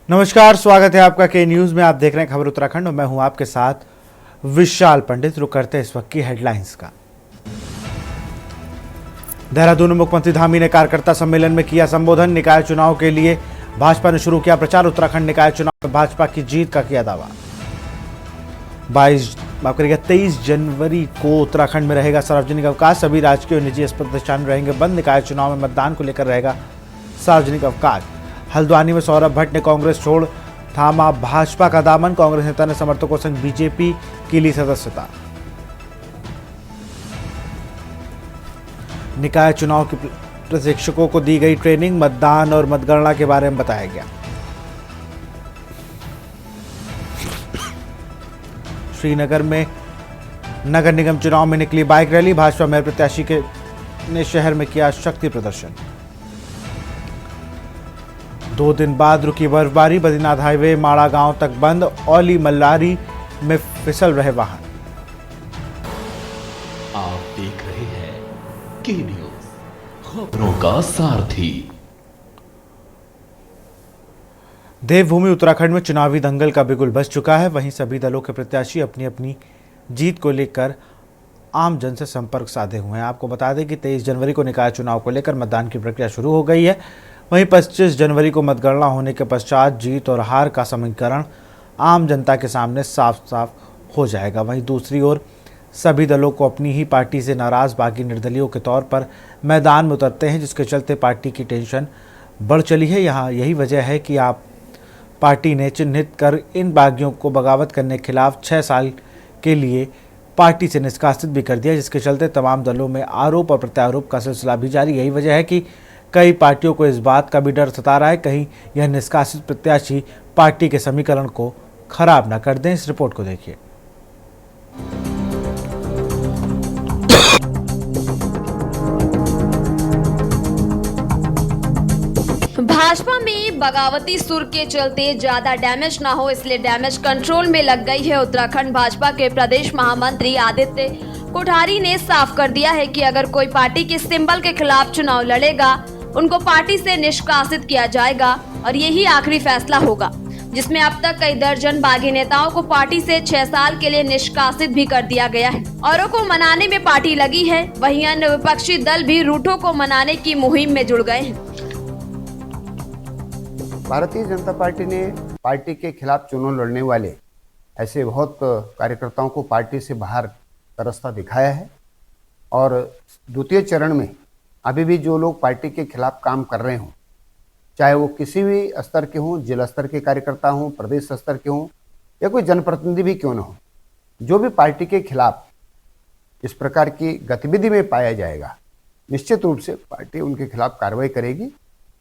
नमस्कार, स्वागत है आपका के न्यूज में। आप देख रहे हैं खबर उत्तराखंड और मैं हूं आपके साथ विशाल पंडित। रुक करते हैं इस वक्त की हेडलाइंस का। देहरादून में मुख्यमंत्री धामी ने कार्यकर्ता सम्मेलन में किया संबोधन। निकाय चुनाव के लिए भाजपा ने शुरू किया प्रचार। उत्तराखंड निकाय चुनाव में भाजपा की जीत का किया दावा। 23 जनवरी को उत्तराखंड में रहेगा सार्वजनिक अवकाश। सभी राजकीय और निजी अस्पताल प्रतिष्ठान रहेंगे बंद। निकाय चुनाव में मतदान को लेकर रहेगा सार्वजनिक अवकाश। हल्द्वानी में सौरभ भट्ट ने कांग्रेस छोड़ थामा भाजपा का दामन। कांग्रेस नेता ने समर्थकों संग बीजेपी की ली सदस्यता। निकाय चुनाव के प्रशिक्षकों को दी गई ट्रेनिंग। मतदान और मतगणना के बारे में बताया गया। श्रीनगर में नगर निगम चुनाव में निकली बाइक रैली। भाजपा मेयर प्रत्याशी ने शहर में किया शक्ति प्रदर्शन। 2 दिन बाद रुकी बर्फबारी। बद्रीनाथ हाईवे माड़ा गांव तक बंद। औली मल्लारी में फिसल रहे वाहन। आप देख रहे हैं के न्यूज, खबरों का सारथी। देवभूमि उत्तराखंड में चुनावी दंगल का बिगुल बज चुका है। वहीं सभी दलों के प्रत्याशी अपनी अपनी जीत को लेकर आम जन से संपर्क साधे हुए हैं। आपको बता दें कि 23 जनवरी को निकाय चुनाव को लेकर मतदान की प्रक्रिया शुरू हो गई है। वहीं 25 जनवरी को मतगणना होने के पश्चात जीत और हार का समीकरण आम जनता के सामने साफ साफ हो जाएगा। वहीं दूसरी ओर सभी दलों को अपनी ही पार्टी से नाराज बागी निर्दलीयों के तौर पर मैदान में उतरते हैं, जिसके चलते पार्टी की टेंशन बढ़ चली है। यहाँ यही वजह है कि आप पार्टी ने चिन्हित कर इन बागियों को बगावत करने के खिलाफ 6 साल के लिए पार्टी से निष्कासित भी कर दिया, जिसके चलते तमाम दलों में आरोप और प्रत्यारोप का सिलसिला भी जारी। यही वजह है कि कई पार्टियों को इस बात का भी डर सता रहा है कहीं यह निष्कासित प्रत्याशी पार्टी के समीकरण को खराब न कर दें। इस रिपोर्ट को देखिए। भाजपा में बगावती सुर के चलते ज्यादा डैमेज ना हो, इसलिए डैमेज कंट्रोल में लग गई है। उत्तराखंड भाजपा के प्रदेश महामंत्री आदित्य कोठारी ने साफ कर दिया है कि अगर कोई पार्टी के सिंबल के खिलाफ चुनाव लड़ेगा, उनको पार्टी से निष्कासित किया जाएगा और यही आखिरी फैसला होगा, जिसमें अब तक कई दर्जन बागी नेताओं को पार्टी से 6 साल के लिए निष्कासित भी कर दिया गया है। औरों को मनाने में पार्टी लगी है, वहीं अन्य विपक्षी दल भी रूठों को मनाने की मुहिम में जुड़ गए हैं। भारतीय जनता पार्टी ने पार्टी के खिलाफ चुनाव लड़ने वाले ऐसे बहुत कार्यकर्ताओं को पार्टी से बाहर का रास्ता दिखाया है। और द्वितीय चरण में अभी भी जो लोग पार्टी के खिलाफ काम कर रहे हों, चाहे वो किसी भी स्तर के हों, जिला स्तर के कार्यकर्ता हों, प्रदेश स्तर के हों या कोई जनप्रतिनिधि भी क्यों न हो, जो भी पार्टी के खिलाफ इस प्रकार की गतिविधि में पाया जाएगा, निश्चित रूप से पार्टी उनके खिलाफ कार्रवाई करेगी।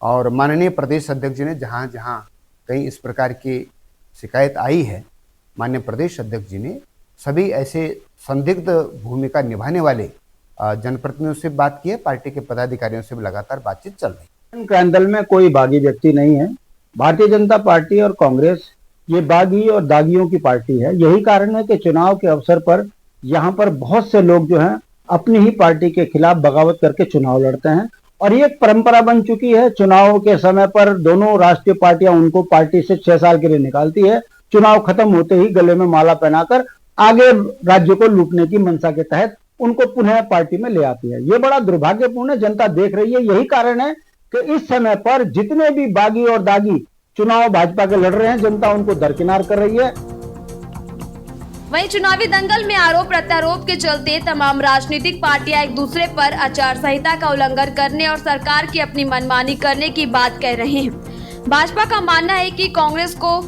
और माननीय प्रदेश अध्यक्ष जी ने जहाँ जहाँ कहीं इस प्रकार की शिकायत आई है, माननीय प्रदेश अध्यक्ष जी ने सभी ऐसे संदिग्ध भूमिका निभाने वाले जनप्रतिनिधियों से बात की है। पार्टी के पदाधिकारियों से भी लगातार बातचीत चल रही है। कैंडल में कोई बागी व्यक्ति नहीं है। भारतीय जनता पार्टी और कांग्रेस ये बागी और दागियों की पार्टी है। यही कारण है कि चुनाव के अवसर पर यहाँ पर बहुत से लोग जो हैं अपनी ही पार्टी के खिलाफ बगावत करके चुनाव लड़ते हैं और ये एक परंपरा बन चुकी है। चुनाव के समय पर दोनों राष्ट्रीय पार्टियां उनको पार्टी से 6 साल के लिए निकालती है। चुनाव खत्म होते ही गले में माला पहनाकर आगे राज्य को लूटने की मंशा के तहत उनको पुनः पार्टी में ले आती है। ये बड़ा दुर्भाग्यपूर्ण है। जनता देख रही है। यही कारण है कि इस समय पर जितने भी बागी और दागी चुनाव भाजपा के लड़ रहे हैं, जनता उनको दरकिनार कर रही है। वहीं चुनावी दंगल में आरोप प्रत्यारोप के चलते तमाम राजनीतिक पार्टियां एक दूसरे पर आचार संहिता का उल्लंघन करने और सरकार की अपनी मनमानी करने की बात कह रहे हैं। भाजपा का मानना है कि कांग्रेस को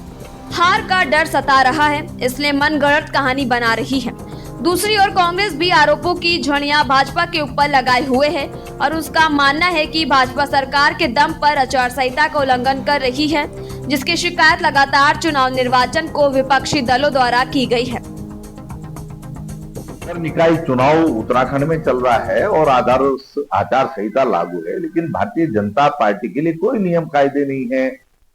हार का डर सता रहा है, इसलिए मनगढ़ंत कहानी बना रही है। दूसरी ओर कांग्रेस भी आरोपों की झड़ियां भाजपा के ऊपर लगाए हुए है और उसका मानना है कि भाजपा सरकार के दम पर आचार संहिता का उल्लंघन कर रही है, जिसकी शिकायत लगातार चुनाव निर्वाचन को विपक्षी दलों द्वारा की गई है। निकाय चुनाव उत्तराखंड में चल रहा है और आचार संहिता लागू है, लेकिन भारतीय जनता पार्टी के लिए कोई नियम कायदे नहीं है।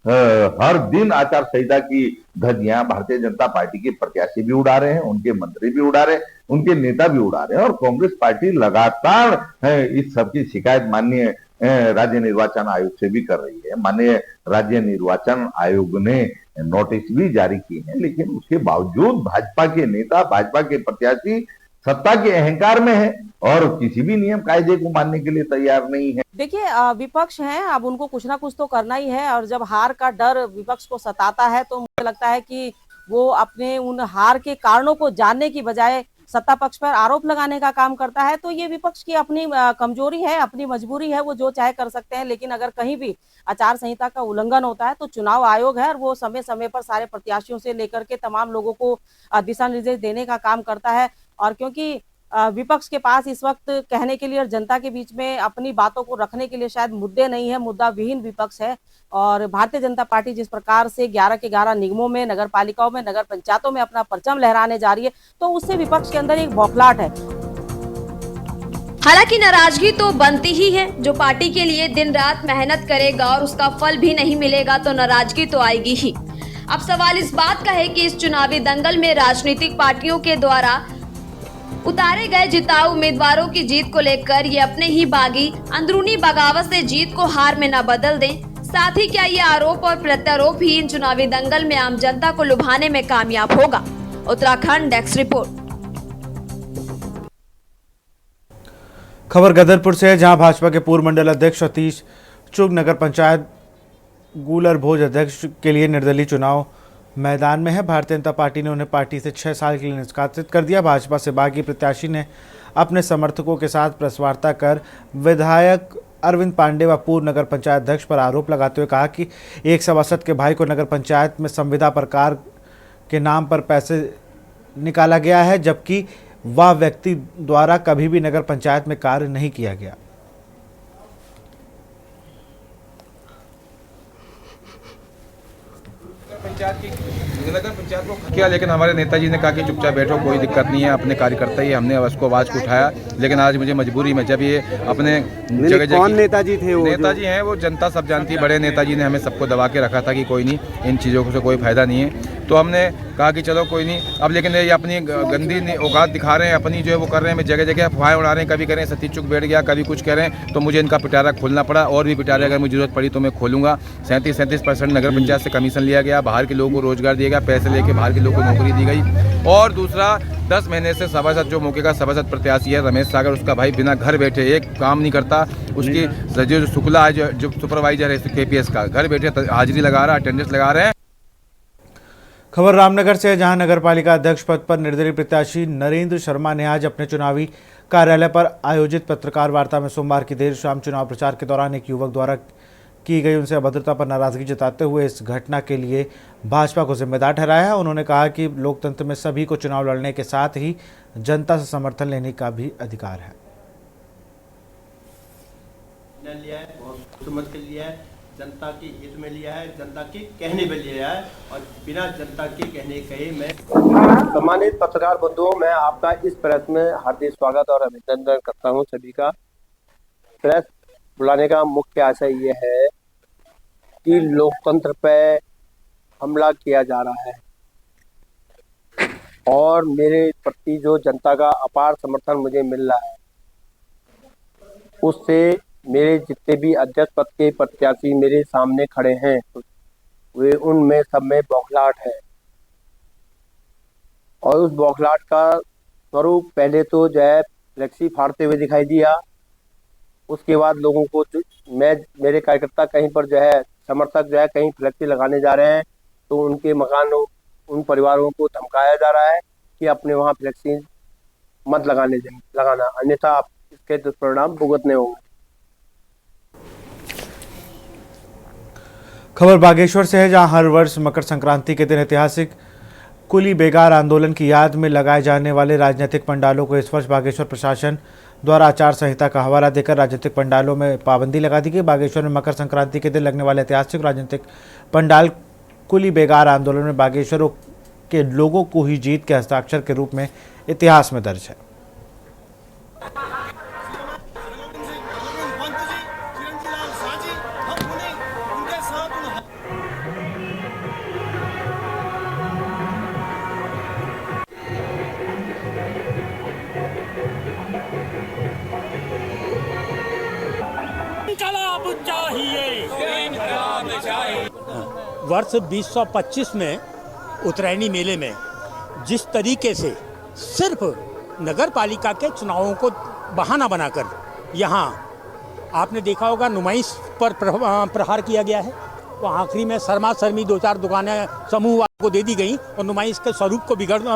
हर दिन आचार संहिता की धज्जियां भारतीय जनता पार्टी के प्रत्याशी भी उड़ा रहे हैं, उनके मंत्री भी उड़ा रहे हैं, उनके नेता भी उड़ा रहे हैं, और कांग्रेस पार्टी लगातार इस सब की शिकायत माननीय राज्य निर्वाचन आयोग से भी कर रही है। माननीय राज्य निर्वाचन आयोग ने नोटिस भी जारी किए हैं, लेकिन उसके बावजूद भाजपा के नेता, भाजपा के प्रत्याशी सत्ता के अहंकार में है और किसी भी नियम कायदे को मानने के लिए तैयार नहीं है। देखिए, विपक्ष है, अब उनको कुछ ना कुछ तो करना ही है, और जब हार का डर विपक्ष को सताता है तो मुझे लगता है कि वो अपने उन हार के कारणों को जानने की बजाय सत्ता पक्ष पर आरोप लगाने का काम करता है। तो ये विपक्ष की अपनी कमजोरी है, अपनी मजबूरी है, वो जो चाहे कर सकते हैं। लेकिन अगर कहीं भी आचार संहिता का उल्लंघन होता है तो चुनाव आयोग है, और वो समय समय पर सारे प्रत्याशियों से लेकर के तमाम लोगों को दिशा निर्देश देने का काम करता है। और क्योंकि विपक्ष के पास इस वक्त कहने के लिए और जनता के बीच में अपनी बातों को रखने के लिए शायद मुद्दे नहीं है, मुद्दा विहीन विपक्ष है। और भारतीय जनता पार्टी जिस प्रकार से 11 के 11 निगमों में, नगर पालिकाओं में, नगर पंचायतों में अपना परचम लहराने जा रही है, तो उससे विपक्ष के अंदर एक बौखलाहट है। हालांकि नाराजगी तो बनती ही है। जो पार्टी के लिए दिन रात मेहनत करेगा और उसका फल भी नहीं मिलेगा तो नाराजगी तो आएगी ही। अब सवाल इस बात का है कि इस चुनावी दंगल में राजनीतिक पार्टियों के द्वारा उतारे गए जिताऊ उम्मीदवारों की जीत को लेकर ये अपने ही बागी अंदरूनी बगावत से जीत को हार में न बदल दें। साथ ही क्या ये आरोप और प्रत्यारोप ही इन चुनावी दंगल में आम जनता को लुभाने में कामयाब होगा? Uttarakhand desk report. खबर गदरपुर से है, जहां भाजपा के पूर्व मंडल अध्यक्ष सतीश चुग नगर पंचायत गूलर भोज अध्यक्ष के लिए निर्दलीय चुनाव मैदान में है। भारतीय जनता पार्टी ने उन्हें पार्टी से 6 साल के लिए निष्कासित कर दिया। भाजपा से बागी प्रत्याशी ने अपने समर्थकों के साथ प्रेस वार्ता कर विधायक अरविंद पांडे व पूर्व नगर पंचायत अध्यक्ष पर आरोप लगाते हुए कहा कि एक सभासद के भाई को नगर पंचायत में संविदा प्रकार के नाम पर पैसे निकाला गया है, जबकि वह व्यक्ति द्वारा कभी भी नगर पंचायत में कार्य नहीं किया गया। नगर पंचायत को किया, लेकिन हमारे नेताजी ने कहा कि चुपचाप बैठो, कोई दिक्कत नहीं है, अपने कार्यकर्ता ही। हमने उसको आवाज को उठाया, लेकिन आज मुझे मजबूरी में जब ये अपने जगह कौन नेताजी थे? वो नेताजी हैं, वो जनता सब जानती है। बड़े नेताजी ने हमें सबको दबा के रखा था कि कोई नहीं, इन चीज़ों से कोई फायदा नहीं है। तो हमने कहा कि चलो कोई नहीं। अब लेकिन ये अपनी गंदी औकात दिखा रहे हैं, अपनी जो है वो कर रहे हैं, जगह जगह अफवाहें उड़ा रहे हैं। कभी कह रहे हैं सतीश चुग बैठ गया, कभी कुछ कह रहे हैं। तो मुझे इनका पिटारा खोलना पड़ा, और भी पिटारे अगर मुझे जरूरत पड़ी तो मैं खोलूंगा। 37% नगर पंचायत से कमीशन लिया गया, बाहर के लोगों को रोजगार दिया गया, पैसे लेके बाहर के लोगों को नौकरी दी गई। और दूसरा 10 महीने से सभासद जो मौके का सभासद प्रत्याशी है रमेश सागर, उसका भाई बिना घर बैठे एक काम नहीं करता। उसकी जो शुक्ला है, जो सुपरवाइजर है KPS का, घर बैठे हाजिरी लगा रहा, अटेंडेंस लगा रहे हैं। खबर रामनगर से है, जहां नगर पालिका अध्यक्ष पद पर निर्दलीय प्रत्याशी नरेंद्र शर्मा ने आज अपने चुनावी कार्यालय पर आयोजित पत्रकार वार्ता में सोमवार की देर शाम चुनाव प्रचार के दौरान एक युवक द्वारा की गई उनसे अभद्रता पर नाराजगी जताते हुए इस घटना के लिए भाजपा को जिम्मेदार ठहराया है। उन्होंने कहा कि लोकतंत्र में सभी को चुनाव लड़ने के साथ ही जनता से समर्थन लेने का भी अधिकार है। लिया है, बहुत समझ के लिया है, जनता के हित में लिया है, जनता के कहने पे लिया है, और बिना जनता के कहने कहे मैं। सम्मानित पत्रकार बंधुओं, मैं आपका इस प्रेस में हार्दिक स्वागत और अभिनंदन करता हूं। सभी का प्रेस बुलाने का मुख्य आशय ये है कि लोकतंत्र पे हमला किया जा रहा है, और मेरे प्रति जो जनता का अपार समर्थन मुझे मिल रहा है, उससे मेरे जितने भी अध्यक्ष पद के प्रत्याशी मेरे सामने खड़े हैं, वे उनमें सब में बौखलाहट है। और उस बौखलाहट का स्वरूप पहले तो जो है फ्लेक्सी फाड़ते हुए दिखाई दिया। उसके बाद लोगों को मेरे कार्यकर्ता कहीं पर जो है समर्थक जो है कहीं फ्लेक्सी लगाने जा रहे हैं, तो उनके मकानों, उन परिवारों को धमकाया जा रहा है कि अपने वहाँ फ्लेक्सी मत लगाना, अन्यथा आप इसके दुष्परिणाम भुगतने होंगे। खबर बागेश्वर से है, जहां हर वर्ष मकर संक्रांति के दिन ऐतिहासिक कुली बेगार आंदोलन की याद में लगाए जाने वाले राजनीतिक पंडालों को इस वर्ष बागेश्वर प्रशासन द्वारा आचार संहिता का हवाला देकर राजनीतिक पंडालों में पाबंदी लगा दी गई। बागेश्वर में मकर संक्रांति के दिन लगने वाले ऐतिहासिक राजनीतिक पंडाल कुली बेगार आंदोलन में बागेश्वरों के लोगों को ही जीत के हस्ताक्षर के रूप में इतिहास में दर्ज है। वर्ष 2025 में उत्तरायणी मेले में जिस तरीके से सिर्फ नगर पालिका के चुनावों को बहाना बनाकर यहाँ आपने देखा होगा नुमाइश पर प्रहार किया गया है, तो आखिरी में शर्मा शर्मी 2-4 दुकानें समूह को दे दी गई और नुमाइश के स्वरूप को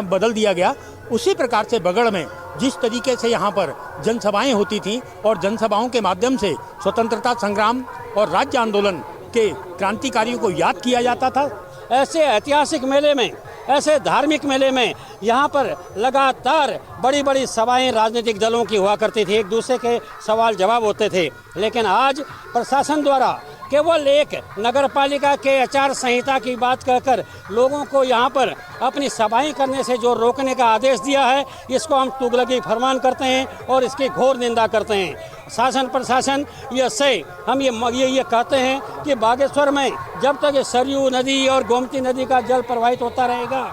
बदल दिया गया। उसी प्रकार से बगड़ में जिस तरीके से यहाँ पर जनसभाएं होती थीं और जनसभाओं के माध्यम से स्वतंत्रता संग्राम और राज्य आंदोलन के क्रांतिकारियों को याद किया जाता था, ऐसे ऐतिहासिक मेले में, ऐसे धार्मिक मेले में यहाँ पर लगातार बड़ी बड़ी सभाएं राजनीतिक दलों की हुआ करती थी, एक दूसरे के सवाल जवाब होते थे। लेकिन आज प्रशासन द्वारा केवल एक नगर पालिका के आचार संहिता की बात कहकर लोगों को यहाँ पर अपनी सभाएं करने से जो रोकने का आदेश दिया है, इसको हम तुगलकी फरमान करते हैं और इसकी घोर निंदा करते हैं। शासन प्रशासन हम ये कहते हैं कि बागेश्वर में जब तक ये सरयू नदी और गोमती नदी का जल प्रवाहित होता रहेगा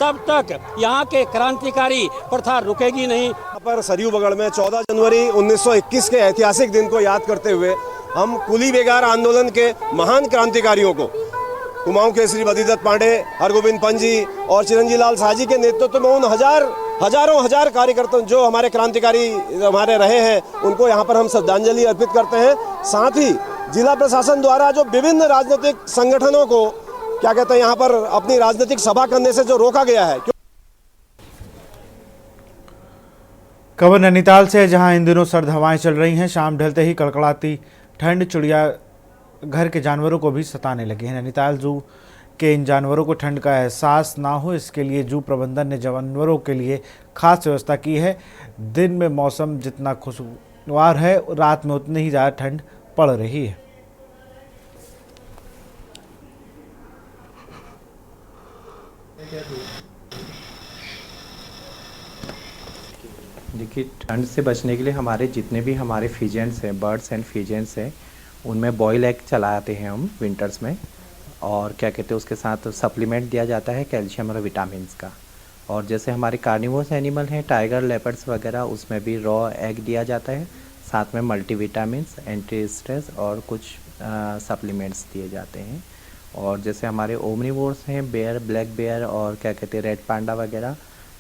तब तक यहाँ के क्रांतिकारी प्रथा रुकेगी नहीं। यहाँ पर सरयू बगड़ में 14 जनवरी 1921 के ऐतिहासिक दिन को याद करते हुए हम कुली बेगार आंदोलन के महान क्रांतिकारियों को कुमाऊं केसरी बद्रीदत्त पांडे, हरगोविंद पंजी और चिरंजी लाल साहजी के नेतृत्व में उन हजार कार्यकर्ता जो हमारे क्रांतिकारी हमारे रहे हैं उनको यहाँ पर हम श्रद्धांजलि अर्पित करते हैं। साथ ही जिला प्रशासन द्वारा जो विभिन्न राजनीतिक संगठनों को क्या कहते हैं यहाँ पर अपनी राजनीतिक सभा करने से जो रोका गया है। खबर नैनीताल से, जहां इन दिनों सर्द हवाएं चल रही हैं। शाम ढलते ही कड़कड़ाती ठंड चिड़िया घर के जानवरों को भी सताने लगी है। नैनीताल जू के इन जानवरों को ठंड का एहसास ना हो, इसके लिए जू प्रबंधन ने जानवरों के लिए खास व्यवस्था की है। दिन में मौसम जितना खुशगवार है, रात में उतनी ही ज़्यादा ठंड पड़ रही है। देखिए, ठंड से बचने के लिए हमारे जितने भी हमारे फीजेंट्स हैं, बर्ड्स एंड फीजेंट्स हैं, उनमें बॉयल एग चलाते हैं हम विंटर्स में। और क्या कहते हैं, उसके साथ सप्लीमेंट दिया जाता है कैल्शियम और विटामिन्स का। और जैसे हमारे कार्निवोरस एनिमल हैं, टाइगर, लेपर्ड्स वगैरह, उसमें भी रॉ एग दिया जाता है, साथ में मल्टीविटामिन्स, एंटी स्ट्रेस और कुछ सप्लीमेंट्स दिए जाते हैं। और जैसे हमारे ओमनीवोर्स हैं, बेयर, ब्लैक बेयर और क्या कहते हैं रेड पांडा वगैरह,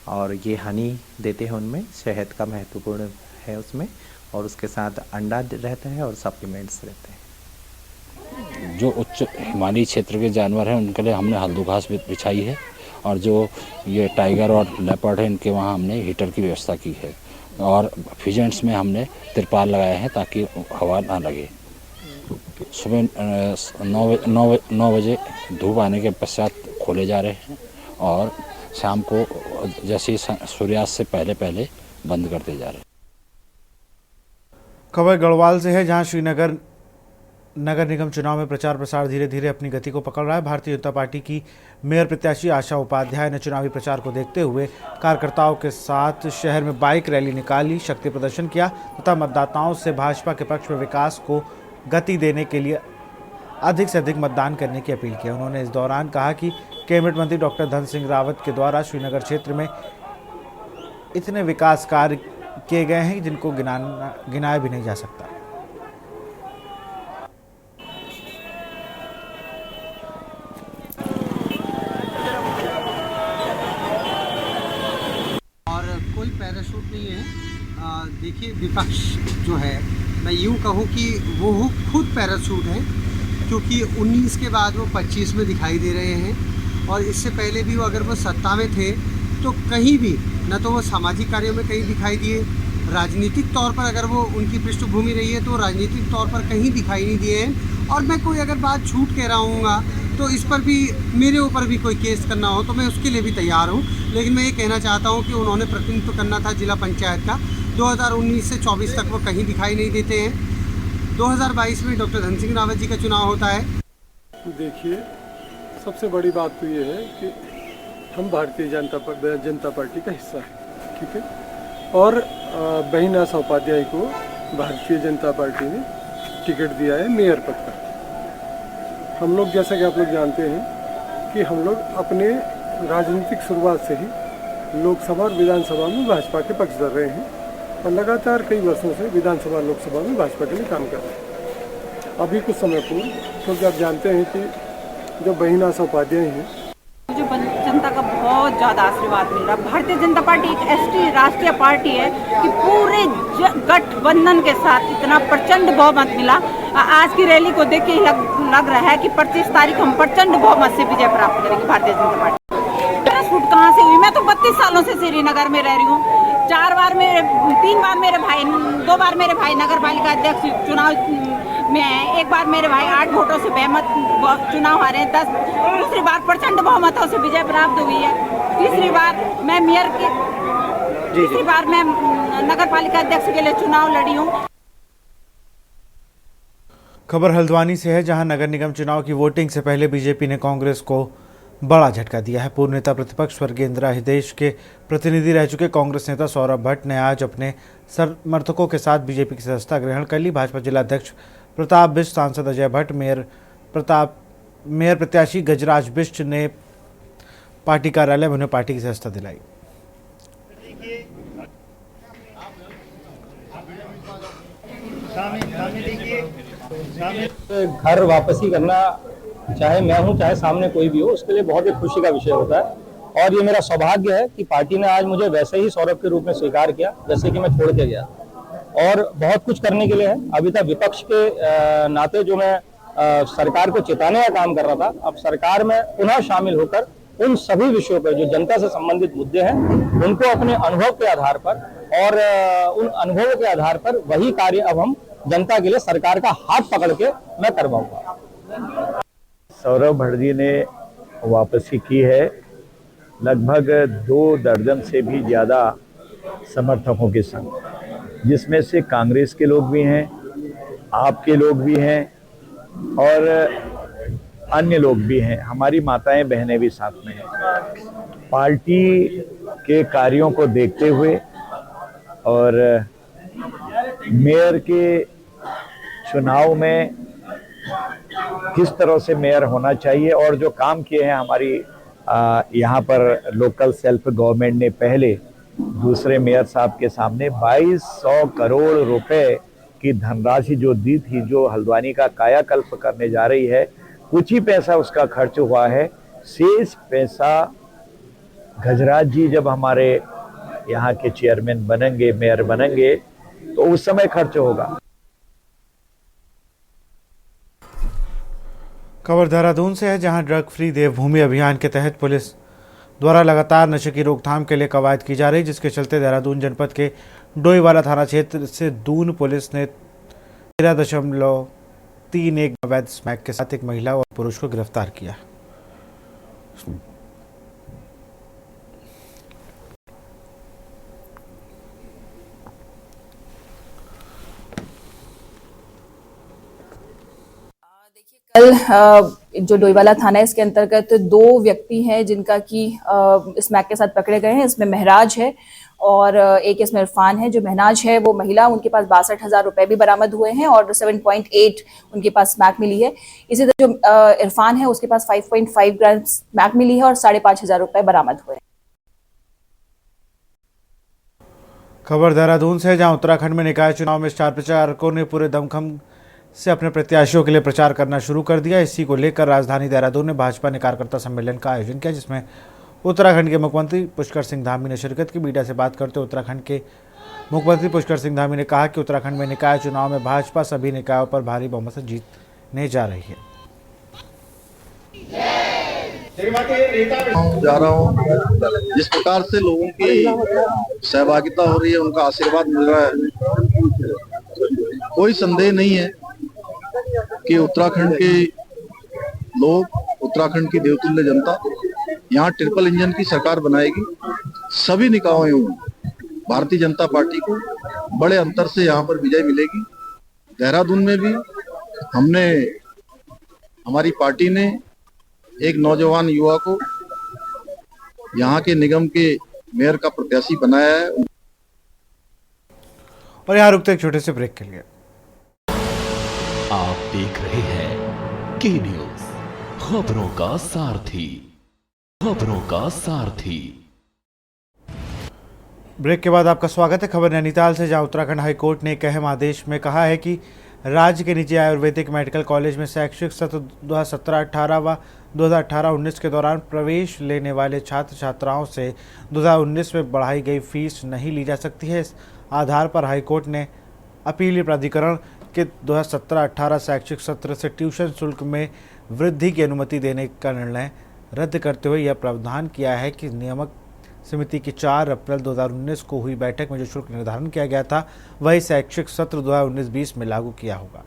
और ये हनी देते हैं, उनमें शहद का महत्वपूर्ण है उसमें, और उसके साथ अंडा रहता है और सप्लीमेंट्स रहते हैं। जो उच्च हिमालयी क्षेत्र के जानवर हैं उनके लिए हमने हल्दू घास बिछाई है, और जो ये टाइगर और लेपर्ड है इनके वहाँ हमने हीटर की व्यवस्था की है, और फिजेंट्स में हमने तिरपाल लगाए हैं ताकि हवा ना लगे। सुबह 9 बजे धूप आने के पश्चात खोले जा रहे हैं और शाम को जैसे सूर्यास्त से पहले बंद करते जा रहे हैं। खबर गढ़वाल से है, जहां श्रीनगर नगर निगम चुनाव में प्रचार प्रसार धीरे धीरे अपनी गति को पकड़ रहा है। भारतीय जनता पार्टी की मेयर प्रत्याशी आशा उपाध्याय ने चुनावी प्रचार को देखते हुए कार्यकर्ताओं के साथ शहर में बाइक रैली निकाली, शक्ति प्रदर्शन किया तथा मतदाताओं से भाजपा के पक्ष में विकास को गति देने के लिए अधिक से अधिक मतदान करने की अपील की। उन्होंने इस दौरान कहा कि कैबिनेट मंत्री डॉक्टर धन सिंह रावत के द्वारा श्रीनगर क्षेत्र में इतने विकास कार्य किए गए हैं जिनको गिनाया भी नहीं जा सकता। और कोई पैराशूट नहीं है। देखिए, विपक्ष जो है, मैं यूँ कहूँ कि वो खुद पैराशूट है, क्योंकि 19 के बाद वो 25 में दिखाई दे रहे हैं। और इससे पहले भी वो अगर वो सत्ता में थे तो कहीं भी न तो वो सामाजिक कार्यों में कहीं दिखाई दिए, राजनीतिक तौर पर अगर वो उनकी पृष्ठभूमि रही है तो राजनीतिक तौर पर कहीं दिखाई नहीं दिए हैं। और मैं कोई अगर बात झूठ कह रहा हूँगा तो इस पर भी, मेरे ऊपर भी कोई केस करना हो तो मैं उसके लिए भी तैयार हूँ। लेकिन मैं ये कहना चाहता हूँ कि उन्होंने प्रतिनिधित्व करना था जिला पंचायत का, 2019 से 24 तक वो कहीं दिखाई नहीं देते हैं। 2022 में डॉक्टर धन सिंह रावत जी का चुनाव होता है। देखिए, सबसे बड़ी बात तो ये है कि हम भारतीय जनता पार्टी का हिस्सा है, ठीक है। और बहन आशा उपाध्याय को भारतीय जनता पार्टी ने टिकट दिया है मेयर पद पर। हम लोग, जैसा कि आप लोग जानते हैं कि हम लोग अपने राजनीतिक शुरुआत से ही लोकसभा और विधानसभा में भाजपा के पक्षधर रहे हैं और लगातार कई वर्षों से विधानसभा लोकसभा में भाजपा के लिए काम कर रहे हैं। अभी कुछ समय पूर्व, क्योंकि आप जानते हैं कि जो बहिनाथ उपाध्याय हैं। मुझे जनता का बहुत ज़्यादा आशीर्वाद मिल रहा है। भारतीय जनता पार्टी एक ऐसी राष्ट्रीय पार्टी है कि पूरे गठबंधन के साथ इतना प्रचंड बहुमत मिला। आज की रैली को देख के लग रहा है कि 25 तारीख हम प्रचंड बहुमत से विजय प्राप्त करेंगे भारतीय जनता पार्टी। पैराशूट कहाँ से हुई? मैं तो 32 सालों से श्रीनगर में रह रही हूँ। 3 बार मेरे भाई नगर पालिका अध्यक्ष चुनाव में है। 1 बार मेरे भाई 8 वोटों से बहुमत चुनाव हारे हैं। दूसरी बार प्रचंड बहुमतों से विजय प्राप्त हुई है। तीसरी बार मैं नगर पालिका अध्यक्ष के लिए चुनाव लड़ी हूँ। खबर हल्द्वानी से है, जहां नगर निगम चुनाव की वोटिंग से पहले बीजेपी ने कांग्रेस को बड़ा झटका दिया है। पूर्व नेता प्रतिपक्ष स्वर्गीय इंदिरा हृदयेश के प्रतिनिधि रह चुके कांग्रेस नेता सौरभ भट्ट ने आज अपने समर्थकों के साथ बीजेपी की सदस्यता ग्रहण कर ली। भाजपा जिला अध्यक्ष प्रताप बिष्ट, सांसद अजय भट्ट, मेयर प्रत्याशी गजराज बिष्ट ने पार्टी कार्यालय में उन्हें पार्टी की सदस्यता दिलाई। घर वापसी करना, चाहे मैं हूं चाहे सामने कोई भी हो, उसके लिए बहुत ही खुशी का विषय होता है। और ये मेरा सौभाग्य है कि पार्टी ने आज मुझे वैसे ही सौरभ के रूप में स्वीकार किया जैसे कि मैं छोड़ के गया। और बहुत कुछ करने के लिए है। अभी तक विपक्ष के नाते जो मैं सरकार को चिताने का काम कर रहा था, अब सरकार में पुनः शामिल होकर उन सभी विषयों पर जो जनता से संबंधित मुद्दे हैं उनको अपने अनुभव के आधार पर और उन अनुभवों के आधार पर वही कार्य अब हम जनता के लिए सरकार का हाथ पकड़ के मैं करवाऊंगा। सौरभ भट्ट जी ने वापसी की है। लगभग 2 दर्जन से भी ज़्यादा समर्थकों के संग, जिसमें से कांग्रेस के लोग भी हैं, आपके लोग भी हैं और अन्य लोग भी हैं। हमारी माताएं बहनें भी साथ में हैं। पार्टी के कार्यों को देखते हुए और मेयर के चुनाव में किस तरह से मेयर होना चाहिए और जो काम किए हैं हमारी यहाँ पर लोकल सेल्फ गवर्नमेंट ने पहले दूसरे मेयर साहब के सामने 2200 करोड़ रुपए की धनराशि जो दी थी, जो हल्द्वानी का कायाकल्प करने जा रही है, कुछ ही पैसा उसका खर्च हुआ है। शेष पैसा गजराज जी जब हमारे यहाँ के चेयरमैन बनेंगे, मेयर बनेंगे, तो उस समय खर्च होगा। खबर देहरादून से है, जहां ड्रग फ्री देवभूमि अभियान के तहत पुलिस द्वारा लगातार नशे की रोकथाम के लिए कवायद की जा रही, जिसके चलते देहरादून जनपद के डोईवाला थाना क्षेत्र से दून पुलिस ने 13.31 अवैध स्मैक के साथ एक महिला और पुरुष को गिरफ्तार किया। कल जो डोईवाला थाना है इसके अंतर्गत 2 व्यक्ति हैं जिनका कि स्मैक के साथ पकड़े गए हैं। इसमें महराज है और एक इसमें इरफान है। जो महराज है वो महिला, उनके पास 62,000 रुपए भी बरामद हुए हैं और 7.8 उनके पास स्मैक मिली है। इसी तरह जो इरफान है उसके पास 5.5 ग्राम स्मैक मिली है और 5,500 रुपए बरामद हुए। खबर देहरादून से, जहां उत्तराखंड में निकाय चुनाव में स्टार प्रचारकों ने पूरे दमखम से अपने प्रत्याशियों के लिए प्रचार करना शुरू कर दिया। इसी को लेकर राजधानी देहरादून में भाजपा ने कार्यकर्ता सम्मेलन का आयोजन किया, जिसमें उत्तराखंड के मुख्यमंत्री पुष्कर सिंह धामी ने शिरकत की। मीडिया से बात करते हुए उत्तराखंड के मुख्यमंत्री पुष्कर सिंह धामी ने कहा कि उत्तराखंड में निकाय चुनाव में भाजपा सभी निकायों पर भारी बहुमत से जीतने जा रही है। जा रहा हूँ, जिस प्रकार से लोगों की सहभागिता हो रही है, उनका आशीर्वाद मिल रहा है, कोई संदेह नहीं है कि उत्तराखंड के लोग, उत्तराखंड की देवतुल्य जनता यहाँ ट्रिपल इंजन की सरकार बनाएगी। सभी निकायों में भारतीय जनता पार्टी को बड़े अंतर से यहाँ पर विजय मिलेगी। देहरादून में भी हमारी पार्टी ने एक नौजवान युवा को यहाँ के निगम के मेयर का प्रत्याशी बनाया है। और यहाँ रुकते एक छोटे से ब्रेक के लिए। आप देख रहे हैं के न्यूज, खबरों का सारथी, खबरों का सारथी। ब्रेक के बाद आपका स्वागत है। खबर नैनीताल से, जहां उत्तराखंड हाईकोर्ट ने एक अहम आदेश में कहा है कि राज्य के निजी आयुर्वेदिक मेडिकल कॉलेज में शैक्षिक सत्र 2017-18 व 2018-19 के दौरान प्रवेश लेने वाले छात्र छात्राओं से 2019 में बढ़ाई गई फीस नहीं ली जा सकती है। इस आधार पर हाईकोर्ट ने अपीलीय प्राधिकरण के 2017-18 शैक्षिक सत्र से ट्यूशन शुल्क में वृद्धि की अनुमति देने का निर्णय रद्द करते हुए यह प्रावधान किया है कि नियामक समिति की 4 अप्रैल 2019 को हुई बैठक में जो शुल्क निर्धारण किया गया था वही शैक्षिक सत्र 2019-20 में लागू किया होगा।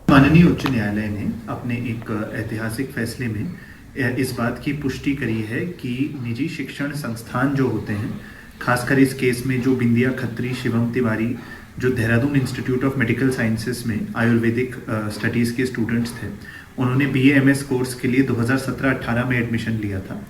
माननीय उच्च न्यायालय ने अपने एक ऐतिहासिक फैसले में इस बात की पुष्टि करी है कि निजी शिक्षण संस्थान जो होते हैं, खासकर इस केस में जो बिंदिया खत्री शिवम तिवारी जो Dehradun institute of medical sciences में आयुर्वेदिक स्टडीज़ के स्टूडेंट्स थे, उन्होंने BA-MS कोर्स के लिए 2017-18 में एडमिशन लिया था।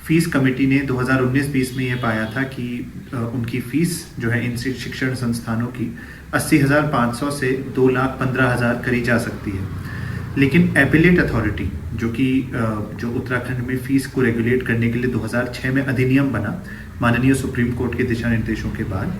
फीस कमेटी ने 2019-20 में यह पाया था कि उनकी फीस जो है इन शिक्षण संस्थानों की 80,500 से 2,15,000 करी जा सकती है। लेकिन एपिलेट अथॉरिटी जो उत्तराखंड में फीस को रेगुलेट करने के लिए 2006 में अधिनियम बना माननीय सुप्रीम कोर्ट के दिशा निर्देशों के बाद,